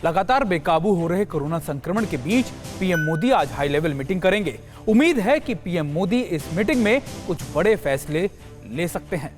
लगातार बेकाबू हो रहे कोरोना संक्रमण के बीच पीएम मोदी आज हाई लेवल मीटिंग करेंगे। उम्मीद है कि पीएम मोदी इस मीटिंग में कुछ बड़े फैसले ले सकते हैं।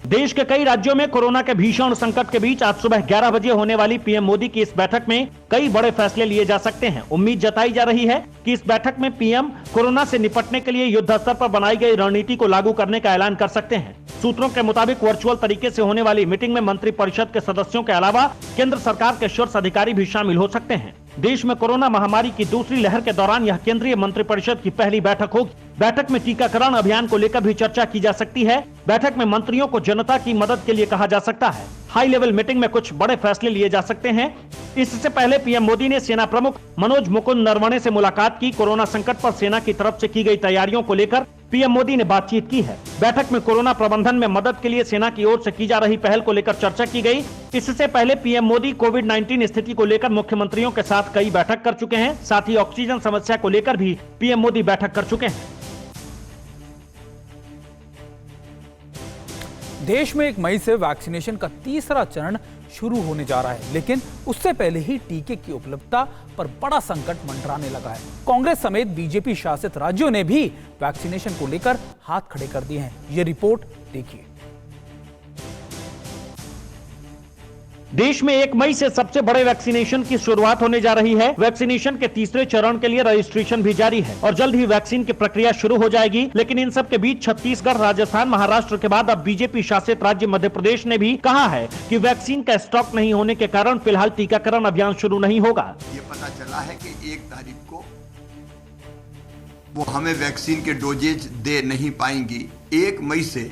देश के कई राज्यों में कोरोना के भीषण संकट के बीच आज सुबह 11 बजे होने वाली पीएम मोदी की इस बैठक में कई बड़े फैसले लिए जा सकते हैं। उम्मीद जताई जा रही है कि इस बैठक में पीएम कोरोना से निपटने के लिए युद्ध स्तर पर बनाई गई रणनीति को लागू करने का ऐलान कर सकते हैं। सूत्रों के मुताबिक वर्चुअल तरीके से होने वाली मीटिंग में मंत्रिपरिषद के सदस्यों के अलावा केंद्र सरकार के शीर्ष अधिकारी भी शामिल हो सकते हैं। देश में कोरोना महामारी की दूसरी लहर के दौरान यह केंद्रीय मंत्रिपरिषद की पहली बैठक होगी। बैठक में टीकाकरण अभियान को लेकर भी चर्चा की जा सकती है। बैठक में मंत्रियों को जनता की मदद के लिए कहा जा सकता है। हाई लेवल मीटिंग में कुछ बड़े फैसले लिए जा सकते हैं। इससे पहले पीएम मोदी ने सेना प्रमुख मनोज मुकुंद नरवणे से मुलाकात की। कोरोना संकट पर सेना की तरफ से की गई तैयारियों को लेकर पीएम मोदी ने बातचीत की है। बैठक में कोरोना प्रबंधन में मदद के लिए सेना की ओर से की जा रही पहल को लेकर चर्चा की गई। इससे पहले पीएम मोदी कोविड-19 स्थिति को लेकर मुख्यमंत्रियों के साथ कई बैठक कर चुके हैं। साथ ही ऑक्सीजन समस्या को लेकर भी पीएम मोदी बैठक कर चुके हैं। देश में 1 मई से वैक्सीनेशन का तीसरा चरण शुरू होने जा रहा है, लेकिन उससे पहले ही टीके की उपलब्धता पर बड़ा संकट मंडराने लगा है। कांग्रेस समेत बीजेपी शासित राज्यों ने भी वैक्सीनेशन को लेकर हाथ खड़े कर दिए हैं। ये रिपोर्ट देखिए। देश में 1 मई से सबसे बड़े वैक्सीनेशन की शुरुआत होने जा रही है। वैक्सीनेशन के तीसरे चरण के लिए रजिस्ट्रेशन भी जारी है और जल्द ही वैक्सीन की प्रक्रिया शुरू हो जाएगी। लेकिन इन सब के बीच छत्तीसगढ़, राजस्थान, महाराष्ट्र के बाद अब बीजेपी शासित राज्य मध्य प्रदेश ने भी कहा है कि वैक्सीन का स्टॉक नहीं होने के कारण फिलहाल टीकाकरण अभियान शुरू नहीं होगा। ये पता चला है कि 1 तारीख को वो हमें वैक्सीन के डोजेज दे नहीं पाएंगी। 1 मई से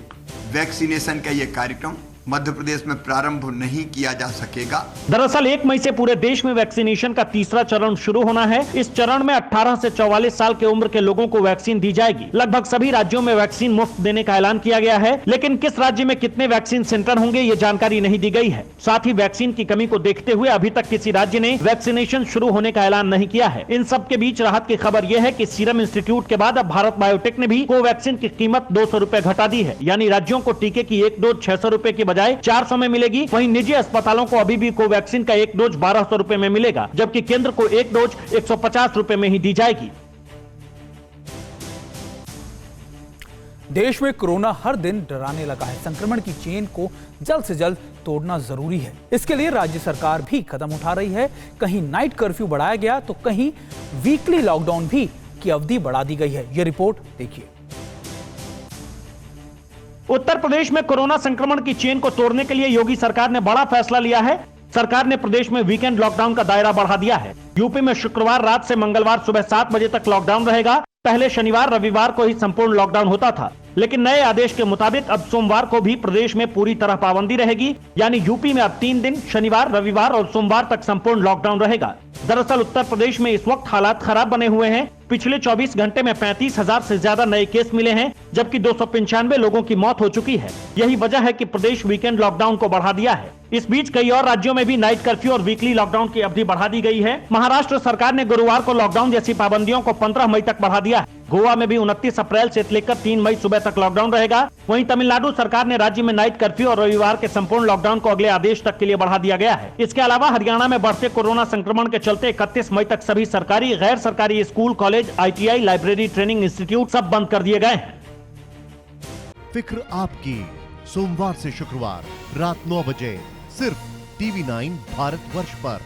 वैक्सीनेशन का ये कार्यक्रम मध्य प्रदेश में प्रारंभ नहीं किया जा सकेगा। दरअसल 1 मई से पूरे देश में वैक्सीनेशन का तीसरा चरण शुरू होना है। इस चरण में 18 से 44 साल के उम्र के लोगों को वैक्सीन दी जाएगी। लगभग सभी राज्यों में वैक्सीन मुफ्त देने का ऐलान किया गया है, लेकिन किस राज्य में कितने वैक्सीन सेंटर होंगे ये जानकारी नहीं दी गई है। साथ ही वैक्सीन की कमी को देखते हुए अभी तक किसी राज्य ने वैक्सीनेशन शुरू होने का ऐलान नहीं किया है। इन सब के बीच राहत की खबर यह है कि सीरम इंस्टीट्यूट के बाद अब भारत बायोटेक ने भी कोवैक्सीन की कीमत 200 रुपए घटा दी है। यानी राज्यों को टीके की एक डोज 600 रुपए की बजाय 400 में मिलेगी। वहीं निजी अस्पतालों को अभी भी कोवैक्सीन का एक डोज 1200 रुपए में मिलेगा, जबकि केंद्र को एक डोज 150 रुपए में ही दी जाएगी। देश में कोरोना हर दिन डराने लगा है। संक्रमण की चेन को जल्द से जल्द तोड़ना जरूरी है। इसके लिए राज्य सरकार भी कदम उठा रही है। कहीं नाइट कर्फ्यू बढ़ाया गया तो कहीं वीकली लॉकडाउन भी की अवधि बढ़ा दी गई है। यह रिपोर्ट देखिए। उत्तर प्रदेश में कोरोना संक्रमण की चेन को तोड़ने के लिए योगी सरकार ने बड़ा फैसला लिया है। सरकार ने प्रदेश में वीकेंड लॉकडाउन का दायरा बढ़ा दिया है। यूपी में शुक्रवार रात से मंगलवार सुबह 7 बजे तक लॉकडाउन रहेगा। पहले शनिवार रविवार को ही संपूर्ण लॉकडाउन होता था, लेकिन नए आदेश के मुताबिक अब सोमवार को भी प्रदेश में पूरी तरह पाबंदी रहेगी। यानी यूपी में अब 3 दिन शनिवार, रविवार और सोमवार तक संपूर्ण लॉकडाउन रहेगा। दरअसल उत्तर प्रदेश में इस वक्त हालात खराब बने हुए हैं। पिछले 24 घंटे में 35,000 से ज्यादा नए केस मिले हैं, जबकि 295 लोगों की मौत हो चुकी है। यही वजह है कि प्रदेश वीकेंड लॉकडाउन को बढ़ा दिया है। इस बीच कई और राज्यों में भी नाइट कर्फ्यू और वीकली लॉकडाउन की अवधि बढ़ा दी गई है। महाराष्ट्र सरकार ने गुरुवार को लॉकडाउन जैसी पाबंदियों को 15 मई तक बढ़ा दिया है। गोवा में भी 29 अप्रैल से लेकर 3 मई सुबह तक लॉकडाउन रहेगा। वहीं तमिलनाडु सरकार ने राज्य में नाइट कर्फ्यू और रविवार के संपूर्ण लॉकडाउन को अगले आदेश तक के लिए बढ़ा दिया गया है। इसके अलावा हरियाणा में बढ़ते कोरोना संक्रमण के चलते 31 मई तक सभी सरकारी, गैर सरकारी school, college, ITI, library, training institute सब बंद कर दिए गए हैं। फिक्र आपकी, सोमवार से शुक्रवार रात 9 बजे सिर्फ TV9 भारतवर्ष पर।